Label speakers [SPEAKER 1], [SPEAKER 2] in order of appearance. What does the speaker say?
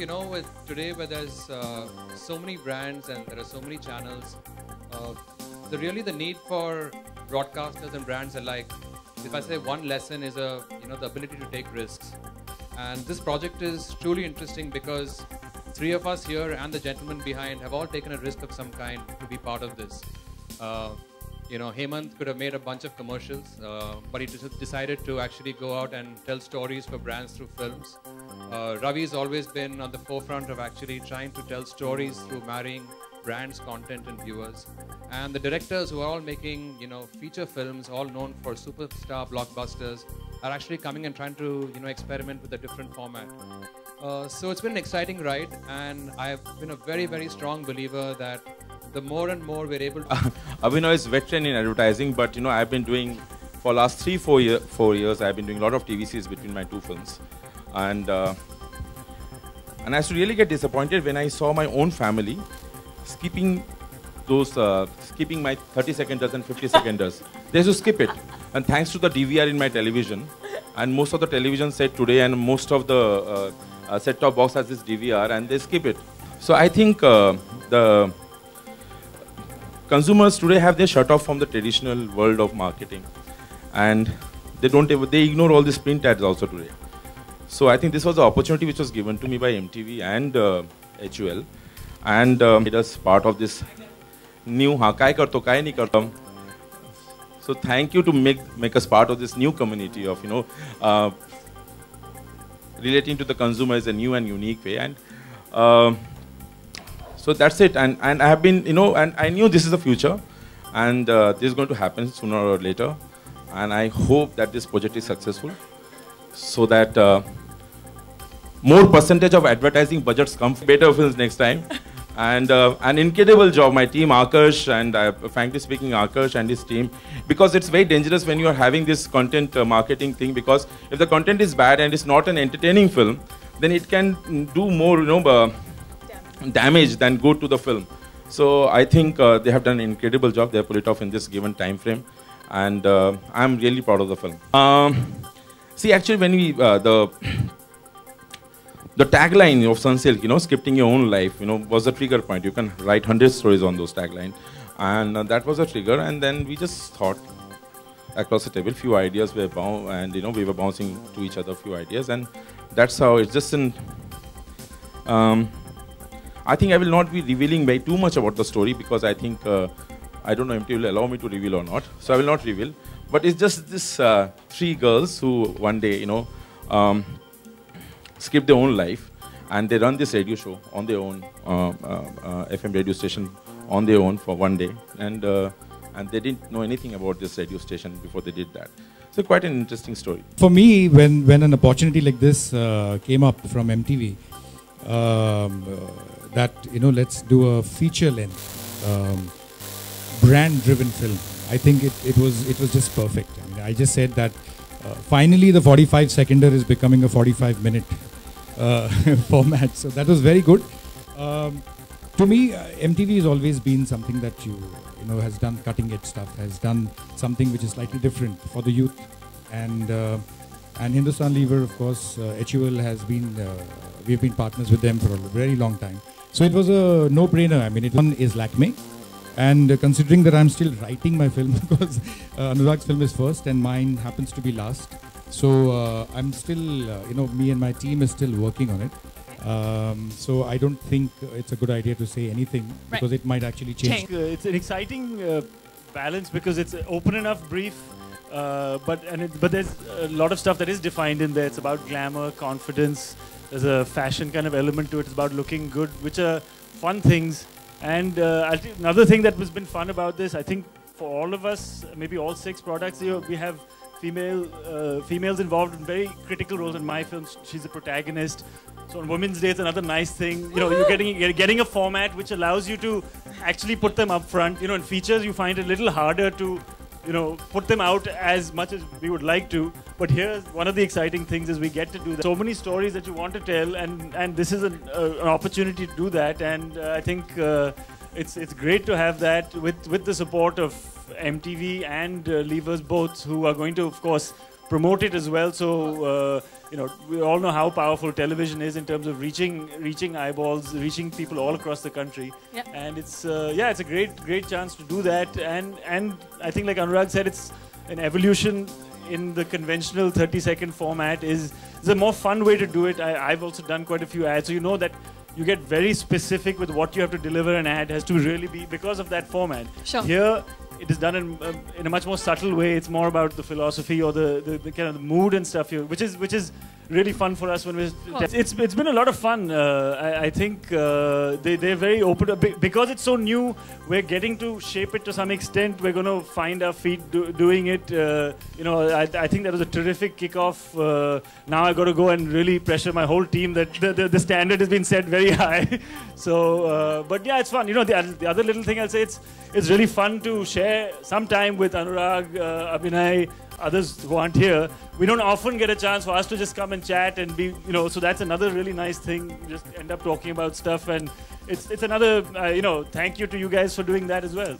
[SPEAKER 1] think, with today where there's so many brands and there are so many channels, the need for broadcasters and brands alike, if I say one lesson is the ability to take risks. And this project is truly interesting because three of us here and the gentleman behind have all taken a risk of some kind to be part of this. Hemant could have made a bunch of commercials, but he decided to actually go out and tell stories for brands through films. Ravi's always been on the forefront of actually trying to tell stories through marrying brands, content, and viewers. And the directors who are all making, feature films, all known for superstar blockbusters, are actually coming and trying to, experiment with a different format. So it's been an exciting ride, and I've been a very, very strong believer that the more and more we're able to...
[SPEAKER 2] Abhinav is veteran in advertising, but I've been doing, for last 4 years, I've been doing a lot of TV series between my two films. And I used to really get disappointed when I saw my own family skipping my 30 seconders and 50 seconders. They used to skip it. And thanks to the DVR in my television, and most of the television set today and most of the set-top box has this DVR, and they skip it. So I think the consumers today have their shut off from the traditional world of marketing, and they ignore all these print ads also today. So I think this was the opportunity which was given to me by MTV and HUL, and made us part of this new Kai Karto Kai Nahi Karta. So thank you to make us part of this new community of relating to the consumers in a new and unique way. And so that's it. And I have been, and I knew this is the future, and this is going to happen sooner or later. And I hope that this project is successful, so that more percentage of advertising budgets come for better films next time. And an incredible job, my team, Akash, and frankly speaking, Akash and his team, because it's very dangerous when you are having this content marketing thing, because if the content is bad and it's not an entertaining film, then it can do more, damage than good to the film. So I think they have done an incredible job. They have pulled it off in this given time frame, and I'm really proud of the film. See, actually, when we the tagline of Sunsilk, scripting your own life, was the trigger point. You can write 100 stories on those tagline, and that was a trigger. And then we just thought across the table, few ideas were and we were bouncing to each other, few ideas, and that's how it's just in. I think I will not be revealing way too much about the story, because I think I don't know if MTV will allow me to reveal or not, so I will not reveal. But it's just this three girls who one day, skip their own life, and they run this radio show on their own, FM radio station on their own for one day, and they didn't know anything about this radio station before they did that. So quite an interesting story.
[SPEAKER 3] For me, when an opportunity like this came up from MTV, that let's do a feature-length brand-driven film, I think it was just perfect. I mean, I just said that finally the 45-seconder is becoming a 45-minute format. So that was very good. To me, MTV has always been something that has done cutting-edge stuff, has done something which is slightly different for the youth. And Hindustan Lever, of course, HUL has been, we've been partners with them for a very long time. So it was a no-brainer. I mean, one is Lakme. And considering that I'm still writing my film, because Anurag's film is first and mine happens to be last. So I'm still, me and my team is still working on it. So I don't think it's a good idea to say anything, because it might actually change.
[SPEAKER 4] It's an exciting balance, because it's open enough brief, but there's a lot of stuff that is defined in there. It's about glamour, confidence. There's a fashion kind of element to it. It's about looking good, which are fun things. And another thing that has been fun about this, I think for all of us, maybe all 6 products, we have females involved in very critical roles. In my film, she's a protagonist. So on Women's Day, it's another nice thing. You're getting a format which allows you to actually put them up front. In features, you find it a little harder to put them out as much as we would like to. But here's one of the exciting things is we get to do that. So many stories that you want to tell, and this is an opportunity to do that. And I think it's great to have that with the support of MTV and Levers both, who are going to, of course, promote it as well. So we all know how powerful television is in terms of reaching eyeballs, reaching people all across the country.
[SPEAKER 5] Yeah.
[SPEAKER 4] And it's a great chance to do that. And I think, like Anurag said, it's an evolution in the conventional 30-second format. Is a more fun way to do it. I've also done quite a few ads, so you know that you get very specific with what you have to deliver. An ad has to really be because of that format.
[SPEAKER 5] Sure.
[SPEAKER 4] Here, it is done in a much more subtle way. It's more about the philosophy or the kind of the mood and stuff here, which is really fun for us when we're. It's been a lot of fun. I think they're very open because it's so new. We're getting to shape it to some extent. We're going to find our feet doing it. I think that was a terrific kickoff. Now I got to go and really pressure my whole team that the standard has been set very high. So, but yeah, it's fun. The other little thing I'll say, it's really fun to share some time with Anurag, Abhinay, others who aren't here. We don't often get a chance for us to just come and chat and be, so that's another really nice thing. Just end up talking about stuff, and it's another, thank you to you guys for doing that as well.